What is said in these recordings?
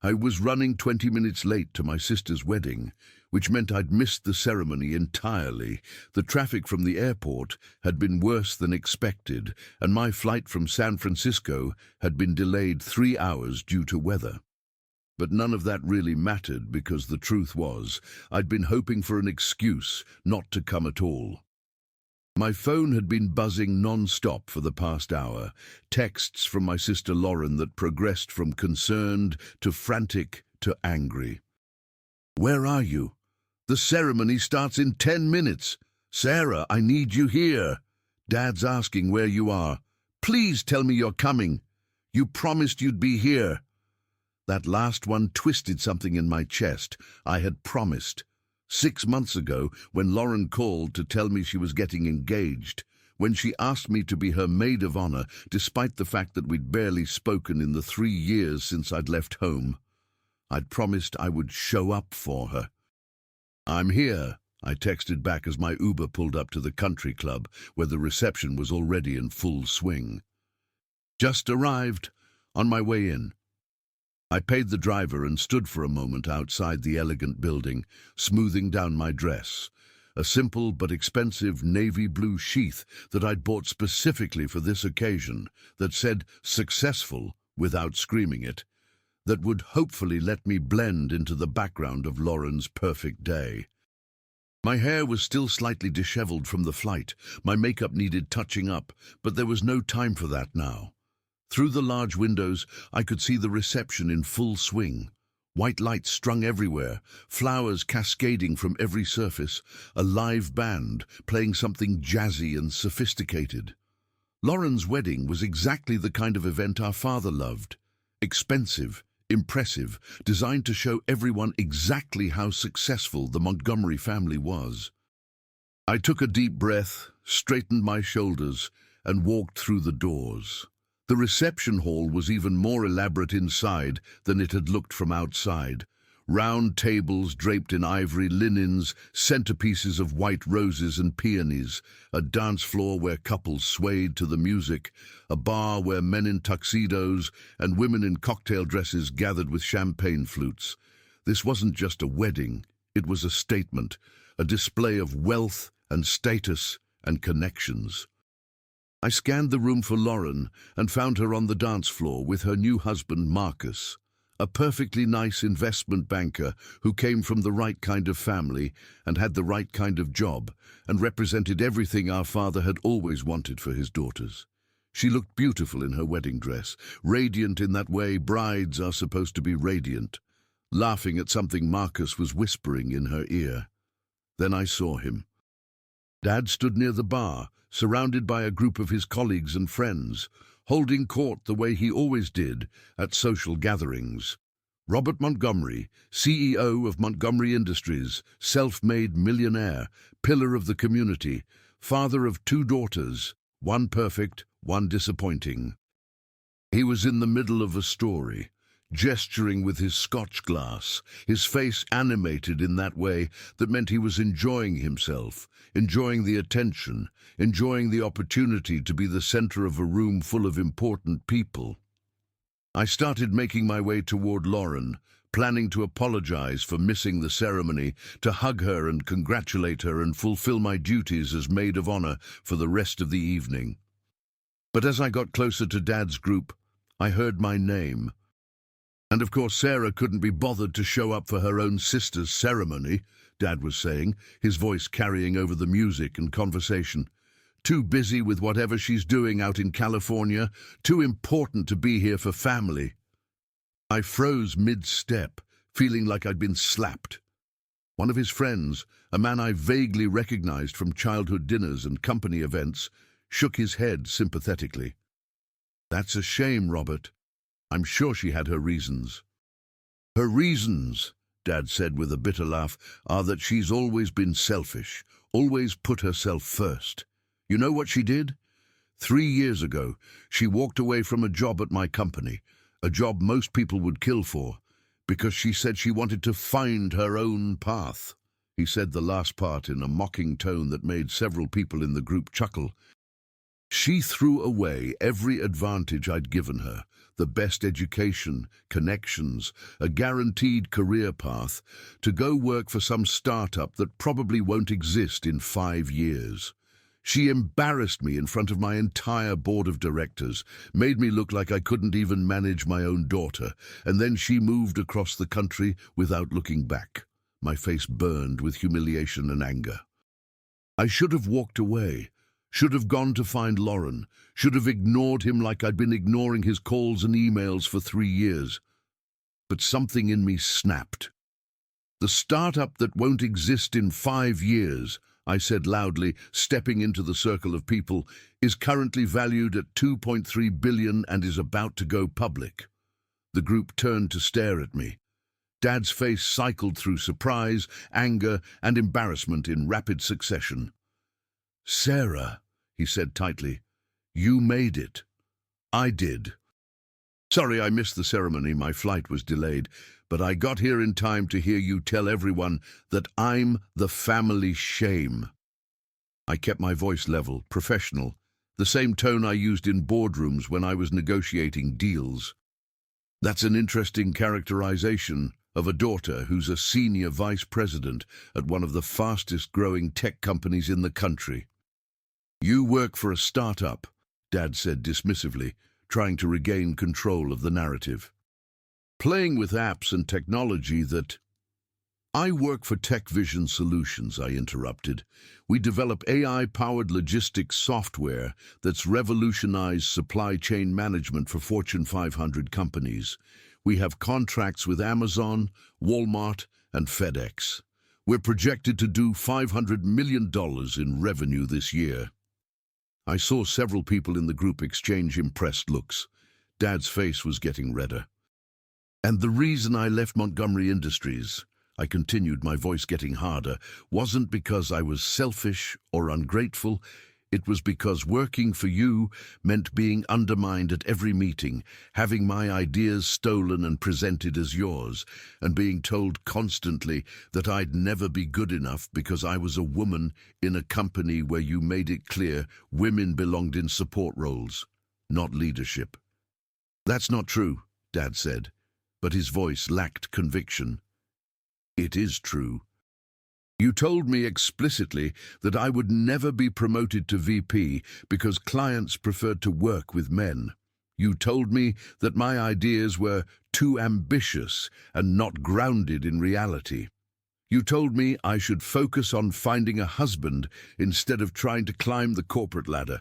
I was running 20 minutes late to my sister's wedding, which meant I'd missed the ceremony entirely. The traffic from the airport had been worse than expected, and my flight from San Francisco had been delayed 3 hours due to weather. But none of that really mattered because the truth was, I'd been hoping for an excuse not to come at all. My phone had been buzzing non-stop for the past hour, texts from my sister Lauren that progressed from concerned to frantic to angry. "Where are you? The ceremony starts in 10 minutes. Sarah, I need you here. Dad's asking where you are. Please tell me you're coming. You promised you'd be here." That last one twisted something in my chest. I had promised. 6 months ago, when Lauren called to tell me she was getting engaged, when she asked me to be her maid of honor, despite the fact that we'd barely spoken in the 3 years since I'd left home, I'd promised I would show up for her. "I'm here," I texted back as my Uber pulled up to the country club, where the reception was already in full swing. "Just arrived, on my way in." I paid the driver and stood for a moment outside the elegant building, smoothing down my dress, a simple but expensive navy blue sheath that I'd bought specifically for this occasion, that said "successful" without screaming it, that would hopefully let me blend into the background of Lauren's perfect day. My hair was still slightly disheveled from the flight, my makeup needed touching up, but there was no time for that now. Through the large windows, I could see the reception in full swing. White lights strung everywhere, flowers cascading from every surface, a live band playing something jazzy and sophisticated. Lauren's wedding was exactly the kind of event our father loved. Expensive, impressive, designed to show everyone exactly how successful the Montgomery family was. I took a deep breath, straightened my shoulders, and walked through the doors. The reception hall was even more elaborate inside than it had looked from outside. Round tables draped in ivory linens, centerpieces of white roses and peonies, a dance floor where couples swayed to the music, a bar where men in tuxedos and women in cocktail dresses gathered with champagne flutes. This wasn't just a wedding, it was a statement, a display of wealth and status and connections. I scanned the room for Lauren and found her on the dance floor with her new husband, Marcus, a perfectly nice investment banker who came from the right kind of family and had the right kind of job and represented everything our father had always wanted for his daughters. She looked beautiful in her wedding dress, radiant in that way brides are supposed to be radiant, laughing at something Marcus was whispering in her ear. Then I saw him. Dad stood near the bar, surrounded by a group of his colleagues and friends, holding court the way he always did at social gatherings. Robert Montgomery, CEO of Montgomery Industries, self-made millionaire, pillar of the community, father of 2 daughters, one perfect, one disappointing. He was in the middle of a story, gesturing with his scotch glass, his face animated in that way that meant he was enjoying himself, enjoying the attention, enjoying the opportunity to be the center of a room full of important people. I started making my way toward Lauren, planning to apologize for missing the ceremony, to hug her and congratulate her and fulfill my duties as maid of honor for the rest of the evening. But as I got closer to Dad's group, I heard my name. "And of course Sarah couldn't be bothered to show up for her own sister's ceremony," Dad was saying, his voice carrying over the music and conversation. "Too busy with whatever she's doing out in California, too important to be here for family." I froze mid-step, feeling like I'd been slapped. One of his friends, a man I vaguely recognized from childhood dinners and company events, shook his head sympathetically. "That's a shame, Robert. I'm sure she had her reasons." "Her reasons," Dad said with a bitter laugh, "are that she's always been selfish, always put herself first. You know what she did? 3 years ago, she walked away from a job at my company, a job most people would kill for, because she said she wanted to find her own path." He said the last part in a mocking tone that made several people in the group chuckle. She threw away every advantage I'd given her, the best education, connections, a guaranteed career path, to go work for some startup that probably won't exist in 5 years. She embarrassed me in front of my entire board of directors, made me look like I couldn't even manage my own daughter, and then she moved across the country without looking back. My face burned with humiliation and anger. I should have walked away, should have gone to find Lauren, should have ignored him like I'd been ignoring his calls and emails for 3 years. But something in me snapped. The startup that won't exist in 5 years, I said loudly, stepping into the circle of people, is currently valued at $2.3 billion and is about to go public. The group turned to stare at me. Dad's face cycled through surprise, anger, and embarrassment in rapid succession. "Sarah," he said tightly, "you made it. I did. Sorry I missed the ceremony, my flight was delayed, but I got here in time to hear you tell everyone that I'm the family shame." I kept my voice level, professional, the same tone I used in boardrooms when I was negotiating deals. "That's an interesting characterization of a daughter who's a senior vice president at one of the fastest-growing tech companies in the country." "You work for a startup," Dad said dismissively, trying to regain control of the narrative. "Playing with apps and technology that—" "I work for Tech Vision Solutions," I interrupted. "We develop AI-powered logistics software that's revolutionized supply chain management for Fortune 500 companies. We have contracts with Amazon, Walmart, and FedEx. We're projected to do $500 million in revenue this year." I saw several people in the group exchange impressed looks. Dad's face was getting redder. "And the reason I left Montgomery Industries," I continued, my voice getting harder, "wasn't because I was selfish or ungrateful. It was because working for you meant being undermined at every meeting, having my ideas stolen and presented as yours, and being told constantly that I'd never be good enough because I was a woman in a company where you made it clear women belonged in support roles, not leadership." "That's not true," Dad said, but his voice lacked conviction. "It is true. You told me explicitly that I would never be promoted to VP because clients preferred to work with men. You told me that my ideas were too ambitious and not grounded in reality. You told me I should focus on finding a husband instead of trying to climb the corporate ladder."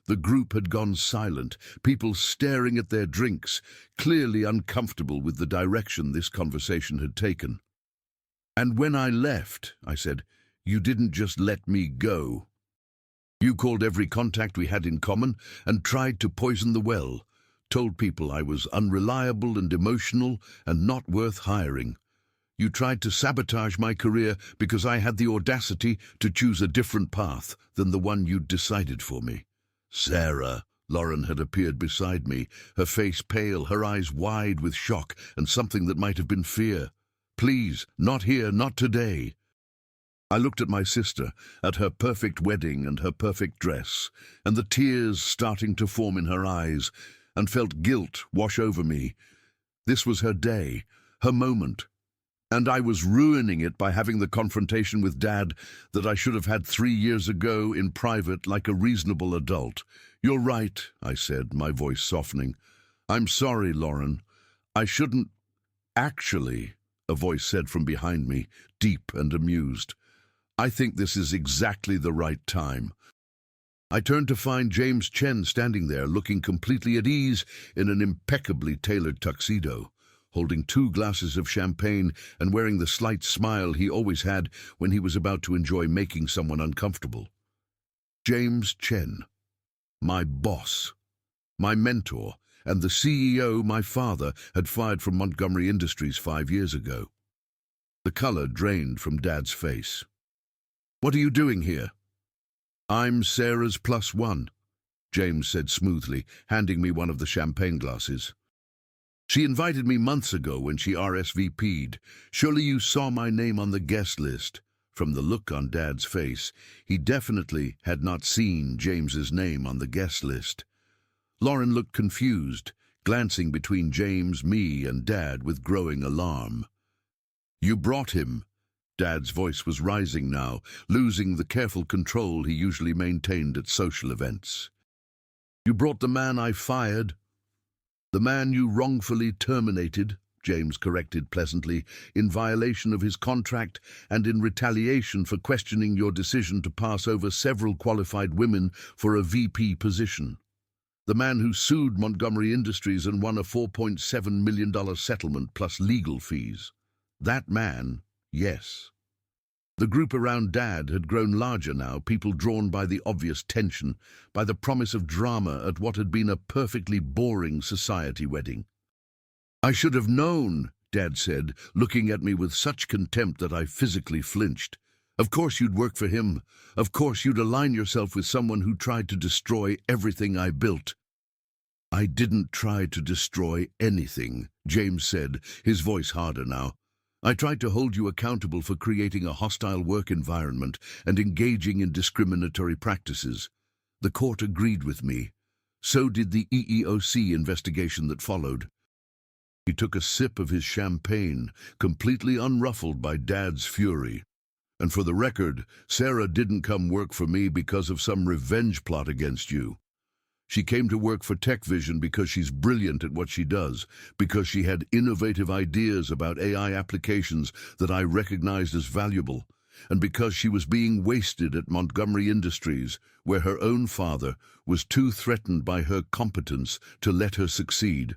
The group had gone silent, people staring at their drinks, clearly uncomfortable with the direction this conversation had taken. "And when I left," I said, "you didn't just let me go. You called every contact we had in common and tried to poison the well, told people I was unreliable and emotional and not worth hiring. You tried to sabotage my career because I had the audacity to choose a different path than the one you'd decided for me." "Sarah," Lauren had appeared beside me, her face pale, her eyes wide with shock and something that might have been fear. "Please, not here, not today." I looked at my sister, at her perfect wedding and her perfect dress, and the tears starting to form in her eyes, and felt guilt wash over me. This was her day, her moment, and I was ruining it by having the confrontation with Dad that I should have had 3 years ago in private like a reasonable adult. "You're right," I said, my voice softening. "I'm sorry, Lauren. I shouldn't—" "Actually," a voice said from behind me, deep and amused, "I think this is exactly the right time." I turned to find James Chen standing there, looking completely at ease in an impeccably tailored tuxedo, holding 2 glasses of champagne and wearing the slight smile he always had when he was about to enjoy making someone uncomfortable. James Chen, my boss, my mentor, and the CEO my father had fired from Montgomery Industries 5 years ago. The color drained from Dad's face. "What are you doing here?" "I'm Sarah's +1, James said smoothly, handing me one of the champagne glasses. "She invited me months ago when she RSVP'd. Surely you saw my name on the guest list. From the look on Dad's face, he definitely had not seen James's name on the guest list. Lauren looked confused, glancing between James, me, and Dad with growing alarm. "You brought him." Dad's voice was rising now, losing the careful control he usually maintained at social events. "You brought the man I fired." "The man you wrongfully terminated," James corrected pleasantly, "in violation of his contract and in retaliation for questioning your decision to pass over several qualified women for a VP position. The man who sued Montgomery Industries and won a $4.7 million settlement plus legal fees. That man, yes." The group around Dad had grown larger now, people drawn by the obvious tension, by the promise of drama at what had been a perfectly boring society wedding. "I should have known," Dad said, looking at me with such contempt that I physically flinched. "Of course you'd work for him. Of course you'd align yourself with someone who tried to destroy everything I built." "I didn't try to destroy anything," James said, his voice harder now. "I tried to hold you accountable for creating a hostile work environment and engaging in discriminatory practices. The court agreed with me. So did the EEOC investigation that followed." He took a sip of his champagne, completely unruffled by Dad's fury. "And for the record, Sarah didn't come work for me because of some revenge plot against you. She came to work for TechVision because she's brilliant at what she does, because she had innovative ideas about AI applications that I recognized as valuable, and because she was being wasted at Montgomery Industries, where her own father was too threatened by her competence to let her succeed."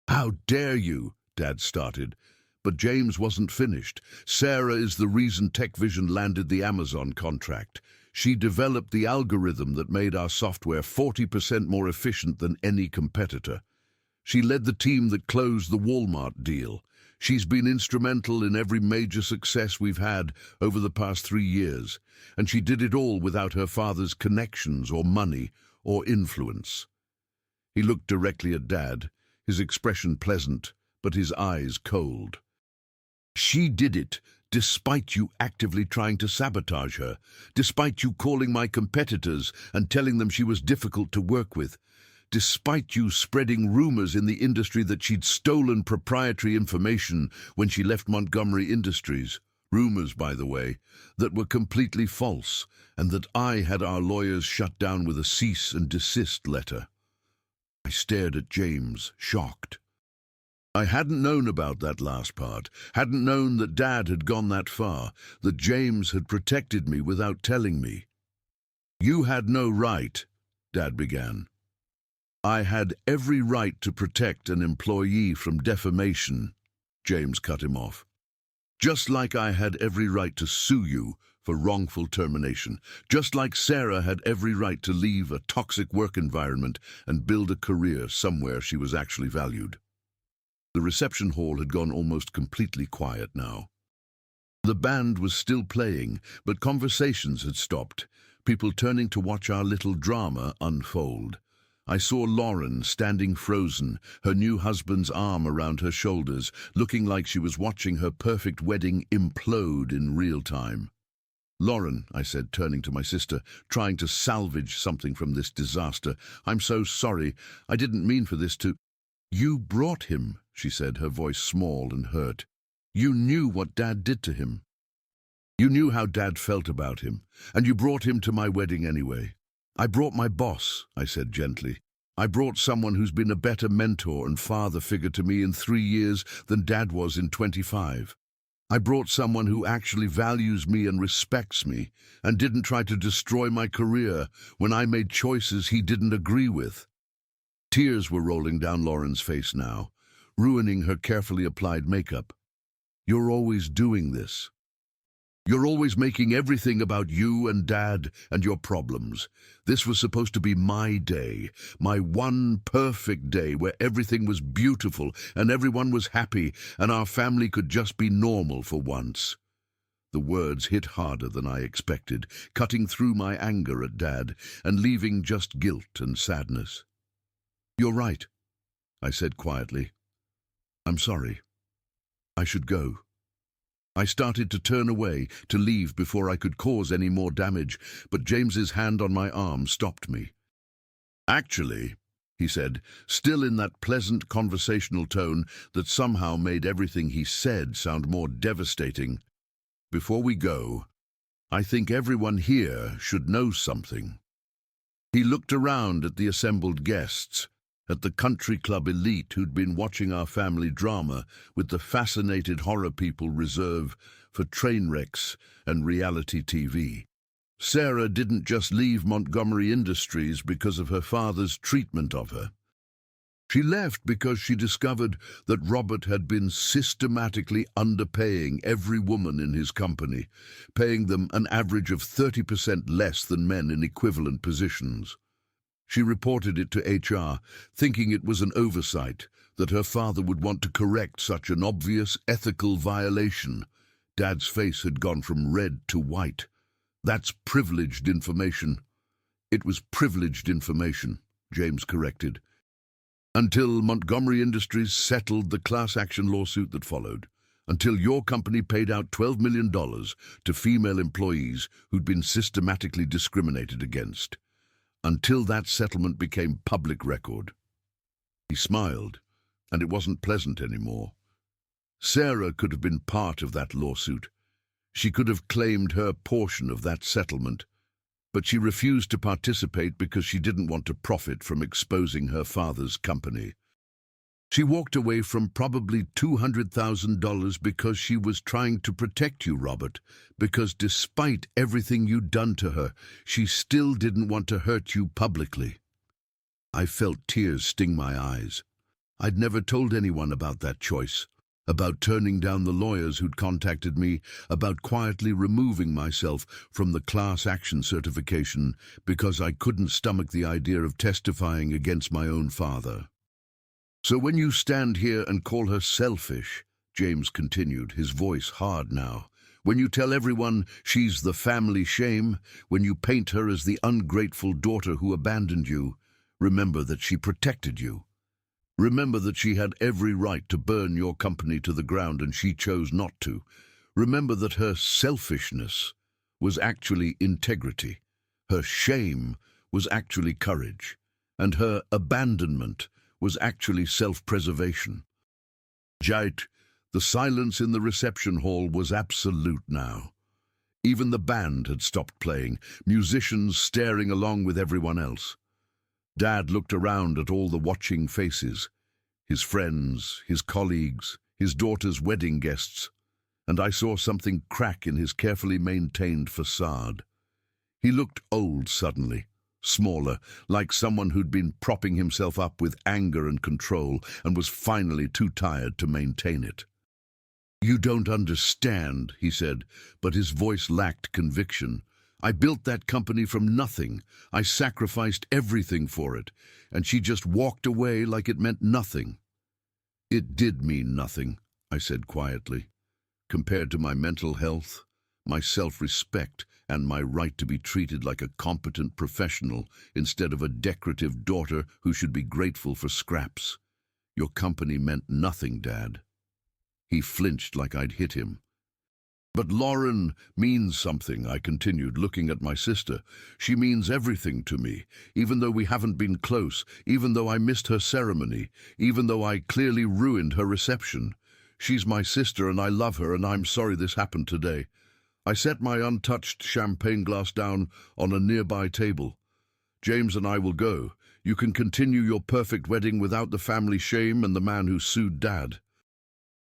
"How dare you?" Dad started. But James wasn't finished. "Sarah is the reason TechVision landed the Amazon contract. She developed the algorithm that made our software 40% more efficient than any competitor. She led the team that closed the Walmart deal. She's been instrumental in every major success we've had over the past 3 years, and she did it all without her father's connections or money or influence." He looked directly at Dad, his expression pleasant, but his eyes cold. "She did it, despite you actively trying to sabotage her, despite you calling my competitors and telling them she was difficult to work with, despite you spreading rumors in the industry that she'd stolen proprietary information when she left Montgomery Industries. Rumors, by the way, that were completely false, and that I had our lawyers shut down with a cease and desist letter." I stared at James, shocked. I hadn't known about that last part, hadn't known that Dad had gone that far, that James had protected me without telling me. "You had no right," Dad began. "I had every right to protect an employee from defamation," James cut him off. "Just like I had every right to sue you for wrongful termination, just like Sarah had every right to leave a toxic work environment and build a career somewhere she was actually valued." The reception hall had gone almost completely quiet now. The band was still playing, but conversations had stopped, people turning to watch our little drama unfold. I saw Lauren standing frozen, her new husband's arm around her shoulders, looking like she was watching her perfect wedding implode in real time. "Lauren," I said, turning to my sister, trying to salvage something from this disaster, "I'm so sorry. I didn't mean for this to—" "You brought him," she said, her voice small and hurt. "You knew what Dad did to him. You knew how Dad felt about him, and you brought him to my wedding anyway." "I brought my boss," I said gently. "I brought someone who's been a better mentor and father figure to me in 3 years than Dad was in 25. I brought someone who actually values me and respects me, and didn't try to destroy my career when I made choices he didn't agree with." Tears were rolling down Lauren's face now, ruining her carefully applied makeup. "You're always doing this. You're always making everything about you and Dad and your problems. This was supposed to be my day, my one perfect day where everything was beautiful and everyone was happy and our family could just be normal for once." The words hit harder than I expected, cutting through my anger at Dad and leaving just guilt and sadness. "You're right," I said quietly. "I'm sorry. I should go." I started to turn away, to leave before I could cause any more damage, but James's hand on my arm stopped me. "Actually," he said, still in that pleasant conversational tone that somehow made everything he said sound more devastating, "before we go, I think everyone here should know something." He looked around at the assembled guests, at the country club elite who'd been watching our family drama with the fascinated horror people reserve for train wrecks and reality TV. Sarah didn't just leave Montgomery Industries because of her father's treatment of her. She left because she discovered that Robert had been systematically underpaying every woman in his company, paying them an average of 30% less than men in equivalent positions. She reported it to HR, thinking it was an oversight, that her father would want to correct such an obvious ethical violation. Dad's face had gone from red to white. "That's privileged information." "It was privileged information," James corrected. "Until Montgomery Industries settled the class action lawsuit that followed. Until your company paid out $12 million to female employees who'd been systematically discriminated against. Until that settlement became public record." He smiled, and it wasn't pleasant anymore. Sarah could have been part of that lawsuit. She could have claimed her portion of that settlement, but she refused to participate because she didn't want to profit from exposing her father's company. She walked away from probably $200,000 because she was trying to protect you, Robert, because despite everything you'd done to her, she still didn't want to hurt you publicly. I felt tears sting my eyes. I'd never told anyone about that choice, about turning down the lawyers who'd contacted me, about quietly removing myself from the class action certification because I couldn't stomach the idea of testifying against my own father. "So when you stand here and call her selfish," James continued, his voice hard now, "when you tell everyone she's the family shame, when you paint her as the ungrateful daughter who abandoned you, remember that she protected you. Remember that she had every right to burn your company to the ground and she chose not to. Remember that her selfishness was actually integrity, her shame was actually courage, and her abandonment was actually self-preservation." Jait, the silence in the reception hall was absolute now. Even the band had stopped playing, musicians staring along with everyone else. Dad looked around at all the watching faces, his friends, his colleagues, his daughter's wedding guests, and I saw something crack in his carefully maintained facade. He looked old suddenly, smaller, like someone who'd been propping himself up with anger and control and was finally too tired to maintain it. "You don't understand," he said, but his voice lacked conviction. "I built that company from nothing. I sacrificed everything for it, and she just walked away like it meant nothing." "It did mean nothing," I said quietly. "Compared to my mental health, my self-respect, and my right to be treated like a competent professional instead of a decorative daughter who should be grateful for scraps. Your company meant nothing, Dad." He flinched like I'd hit him. "But Lauren means something," I continued, looking at my sister. "She means everything to me, even though we haven't been close, even though I missed her ceremony, even though I clearly ruined her reception. She's my sister and I love her, and I'm sorry this happened today." I set my untouched champagne glass down on a nearby table. "James and I will go. You can continue your perfect wedding without the family shame and the man who sued Dad.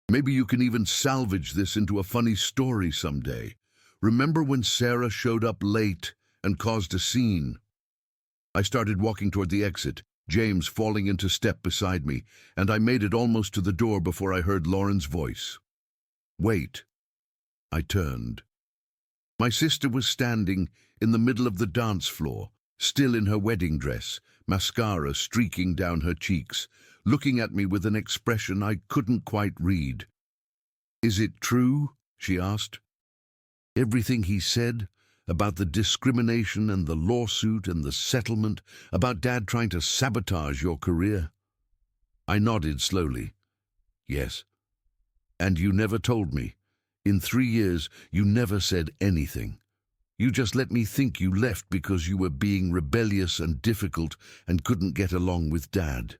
Maybe you can even salvage this into a funny story someday. Remember when Sarah showed up late and caused a scene?" I started walking toward the exit, James falling into step beside me, and I made it almost to the door before I heard Lauren's voice. "Wait." I turned. My sister was standing in the middle of the dance floor, still in her wedding dress, mascara streaking down her cheeks, looking at me with an expression I couldn't quite read. "Is it true?" she asked. "Everything he said about the discrimination and the lawsuit and the settlement, about Dad trying to sabotage your career?" I nodded slowly. "Yes." "And you never told me. In 3 years, you never said anything. You just let me think you left because you were being rebellious and difficult and couldn't get along with Dad.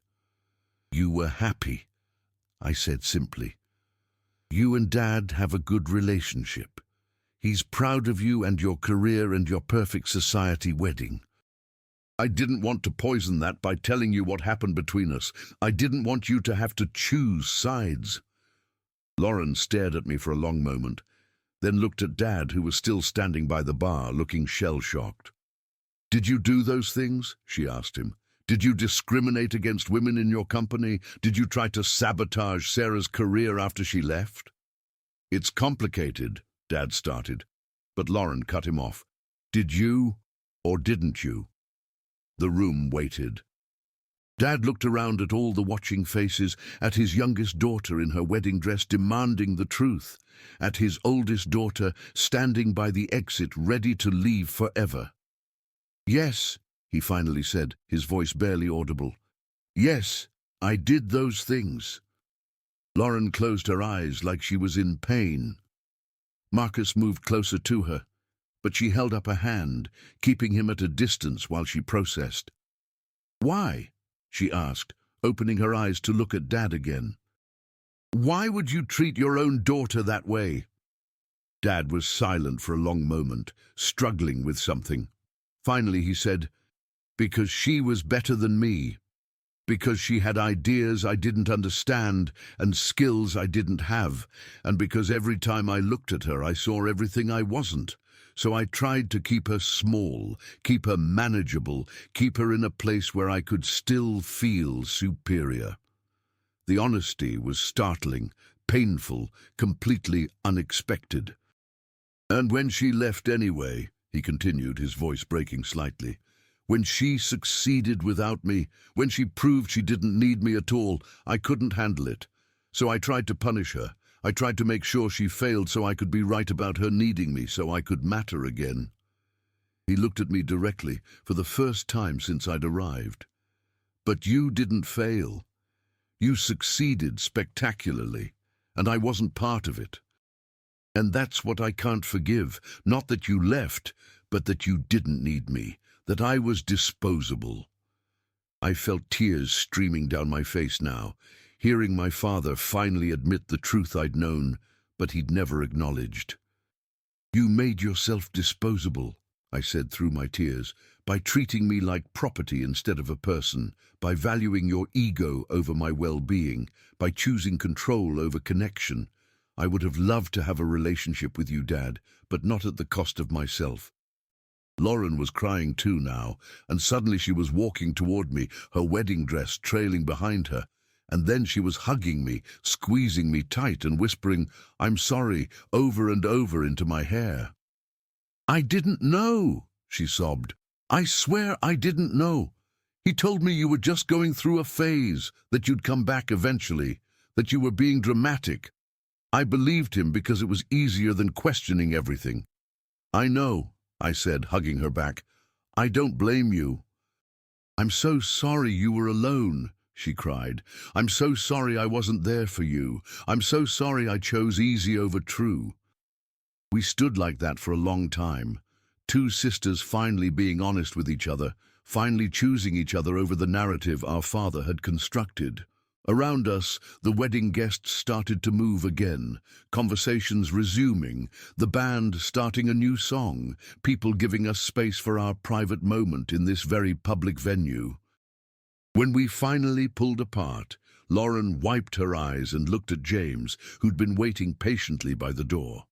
You were happy, I said simply. You and Dad have a good relationship. He's proud of you and your career and your perfect society wedding. I didn't want to poison that by telling you what happened between us. I didn't want you to have to choose sides. Lauren stared at me for a long moment, then looked at Dad, who was still standing by the bar, looking shell-shocked. Did you do those things? She asked him. Did you discriminate against women in your company? Did you try to sabotage Sarah's career after she left? It's complicated, Dad started, but Lauren cut him off. Did you or didn't you? The room waited. Dad looked around at all the watching faces, at his youngest daughter in her wedding dress demanding the truth, at his oldest daughter standing by the exit ready to leave forever. Yes, he finally said, his voice barely audible. Yes, I did those things. Lauren closed her eyes like she was in pain. Marcus moved closer to her, but she held up a hand, keeping him at a distance while she processed. Why? She asked, opening her eyes to look at Dad again. Why would you treat your own daughter that way? Dad was silent for a long moment, struggling with something. Finally he said, because she was better than me. Because she had ideas I didn't understand and skills I didn't have, and because every time I looked at her I saw everything I wasn't. So I tried to keep her small, keep her manageable, keep her in a place where I could still feel superior. The honesty was startling, painful, completely unexpected. And when she left anyway, he continued, his voice breaking slightly, when she succeeded without me, when she proved she didn't need me at all, I couldn't handle it. So I tried to punish her. I tried to make sure she failed so I could be right about her needing me, so I could matter again. He looked at me directly, for the first time since I'd arrived. But you didn't fail. You succeeded spectacularly, and I wasn't part of it. And that's what I can't forgive, not that you left, but that you didn't need me, that I was disposable. I felt tears streaming down my face now, hearing my father finally admit the truth I'd known, but he'd never acknowledged. You made yourself disposable, I said through my tears, by treating me like property instead of a person, by valuing your ego over my well-being, by choosing control over connection. I would have loved to have a relationship with you, Dad, but not at the cost of myself. Lauren was crying too now, and suddenly she was walking toward me, her wedding dress trailing behind her. And then she was hugging me, squeezing me tight and whispering, "I'm sorry," over and over into my hair. "I didn't know," she sobbed. "I swear I didn't know. He told me you were just going through a phase, that you'd come back eventually, that you were being dramatic. I believed him because it was easier than questioning everything." "I know," I said, hugging her back. "I don't blame you." "I'm so sorry you were alone," she cried. "I'm so sorry I wasn't there for you. I'm so sorry I chose easy over true." We stood like that for a long time, two sisters finally being honest with each other, finally choosing each other over the narrative our father had constructed. Around us, the wedding guests started to move again, conversations resuming, the band starting a new song, people giving us space for our private moment in this very public venue. When we finally pulled apart, Lauren wiped her eyes and looked at James, who'd been waiting patiently by the door.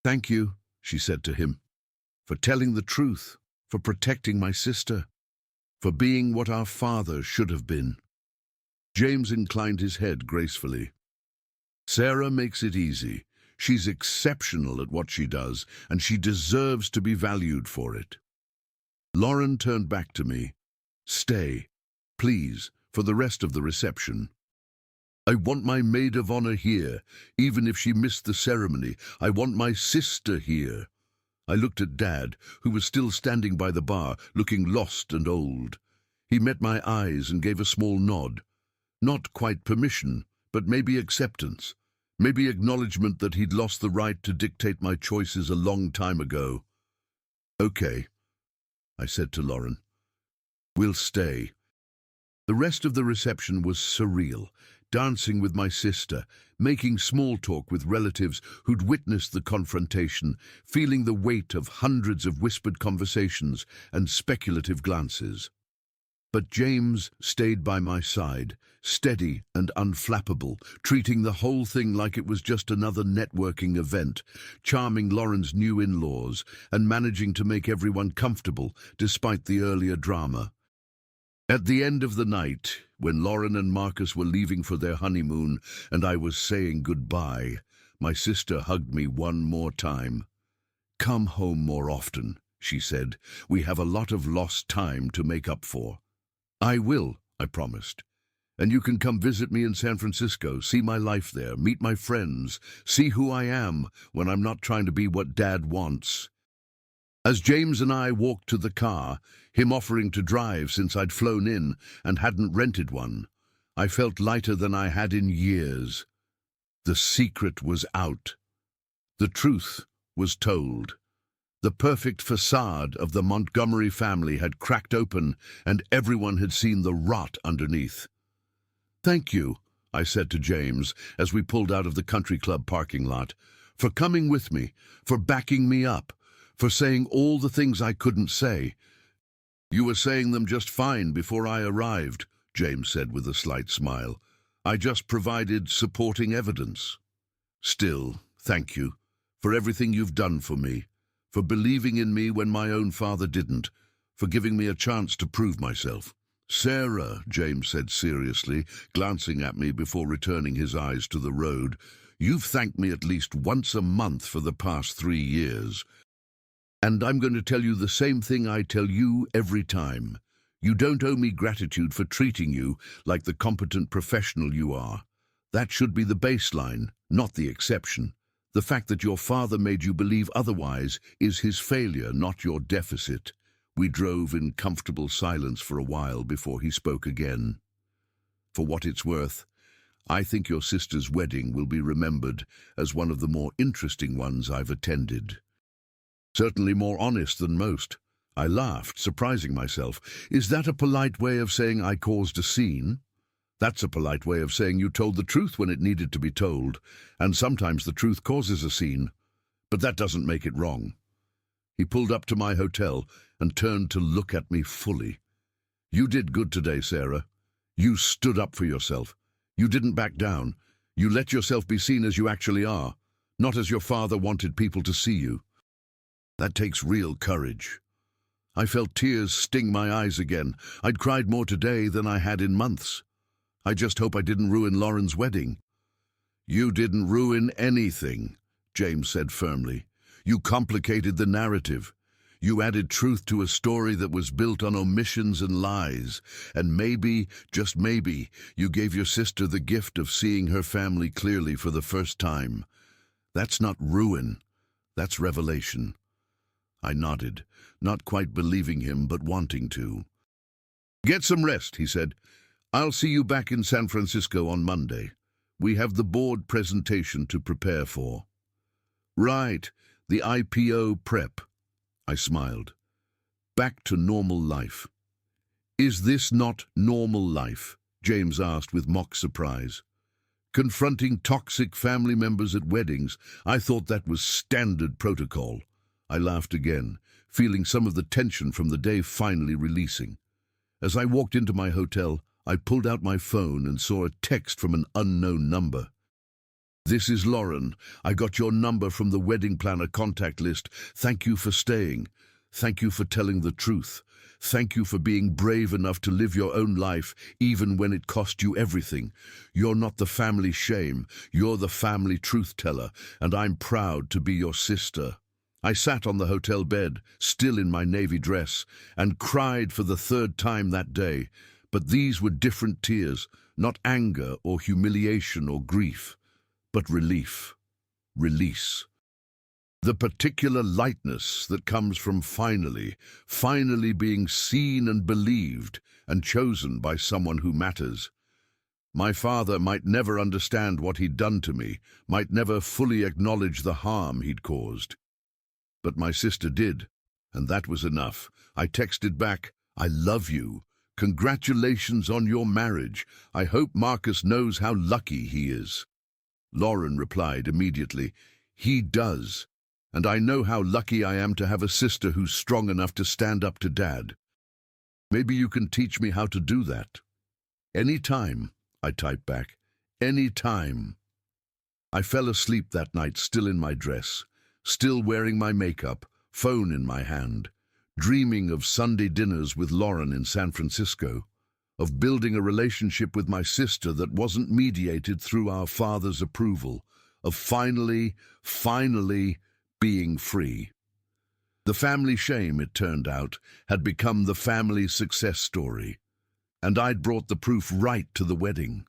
"Thank you," she said to him, "for telling the truth, for protecting my sister, for being what our father should have been." James inclined his head gracefully. "Sarah makes it easy. She's exceptional at what she does, and she deserves to be valued for it." Lauren turned back to me. "Stay, please, for the rest of the reception. I want my maid of honor here, even if she missed the ceremony. I want my sister here." I looked at Dad, who was still standing by the bar, looking lost and old. He met my eyes and gave a small nod. Not quite permission, but maybe acceptance. Maybe acknowledgement that he'd lost the right to dictate my choices a long time ago. "Okay," I said to Lauren. "We'll stay." The rest of the reception was surreal, dancing with my sister, making small talk with relatives who'd witnessed the confrontation, feeling the weight of hundreds of whispered conversations and speculative glances. But James stayed by my side, steady and unflappable, treating the whole thing like it was just another networking event, charming Lauren's new in-laws and managing to make everyone comfortable despite the earlier drama. At the end of the night, when Lauren and Marcus were leaving for their honeymoon and I was saying goodbye, my sister hugged me one more time. "Come home more often," she said. "We have a lot of lost time to make up for." "I will," I promised. "And you can come visit me in San Francisco, see my life there, meet my friends, see who I am when I'm not trying to be what Dad wants." As James and I walked to the car, him offering to drive since I'd flown in and hadn't rented one, I felt lighter than I had in years. The secret was out. The truth was told. The perfect facade of the Montgomery family had cracked open, and everyone had seen the rot underneath. "Thank you," I said to James as we pulled out of the country club parking lot, "for coming with me, for backing me up, for saying all the things I couldn't say." "You were saying them just fine before I arrived," James said with a slight smile. "I just provided supporting evidence." "Still, thank you for everything you've done for me, for believing in me when my own father didn't, for giving me a chance to prove myself." "Sarah," James said seriously, glancing at me before returning his eyes to the road, "you've thanked me at least once a month for the past 3 years. And I'm going to tell you the same thing I tell you every time. You don't owe me gratitude for treating you like the competent professional you are. That should be the baseline, not the exception. The fact that your father made you believe otherwise is his failure, not your deficit." We drove in comfortable silence for a while before he spoke again. "For what it's worth, I think your sister's wedding will be remembered as one of the more interesting ones I've attended. Certainly more honest than most." I laughed, surprising myself. "Is that a polite way of saying I caused a scene?" "That's a polite way of saying you told the truth when it needed to be told, and sometimes the truth causes a scene. But that doesn't make it wrong." He pulled up to my hotel and turned to look at me fully. "You did good today, Sarah. You stood up for yourself. You didn't back down. You let yourself be seen as you actually are, not as your father wanted people to see you. That takes real courage." I felt tears sting my eyes again. I'd cried more today than I had in months. "I just hope I didn't ruin Lauren's wedding." "You didn't ruin anything," James said firmly. "You complicated the narrative. You added truth to a story that was built on omissions and lies. And maybe, just maybe, you gave your sister the gift of seeing her family clearly for the first time. That's not ruin. That's revelation." I nodded, not quite believing him, but wanting to. "Get some rest," he said. "I'll see you back in San Francisco on Monday. We have the board presentation to prepare for." "Right, the IPO prep." I smiled. Back to normal life. "Is this not normal life?" James asked with mock surprise. "Confronting toxic family members at weddings, I thought that was standard protocol." I laughed again, feeling some of the tension from the day finally releasing. As I walked into my hotel, I pulled out my phone and saw a text from an unknown number. "This is Lauren. I got your number from the wedding planner contact list. Thank you for staying. Thank you for telling the truth. Thank you for being brave enough to live your own life, even when it cost you everything. You're not the family shame. You're the family truth teller, and I'm proud to be your sister." I sat on the hotel bed, still in my navy dress, and cried for the 3rd time that day. But these were different tears, not anger or humiliation or grief, but relief, release. The particular lightness that comes from finally being seen and believed and chosen by someone who matters. My father might never understand what he'd done to me, might never fully acknowledge the harm he'd caused. But my sister did, and that was enough. I texted back, "I love you. Congratulations on your marriage. I hope Marcus knows how lucky he is." Lauren replied immediately, "He does, and I know how lucky I am to have a sister who's strong enough to stand up to Dad. Maybe you can teach me how to do that." "Any time," I typed back. "Any time." I fell asleep that night still in my dress, still wearing my makeup, phone in my hand, dreaming of Sunday dinners with Lauren in San Francisco, of building a relationship with my sister that wasn't mediated through our father's approval, of finally being free. The family shame, it turned out, had become the family success story, and I'd brought the proof right to the wedding.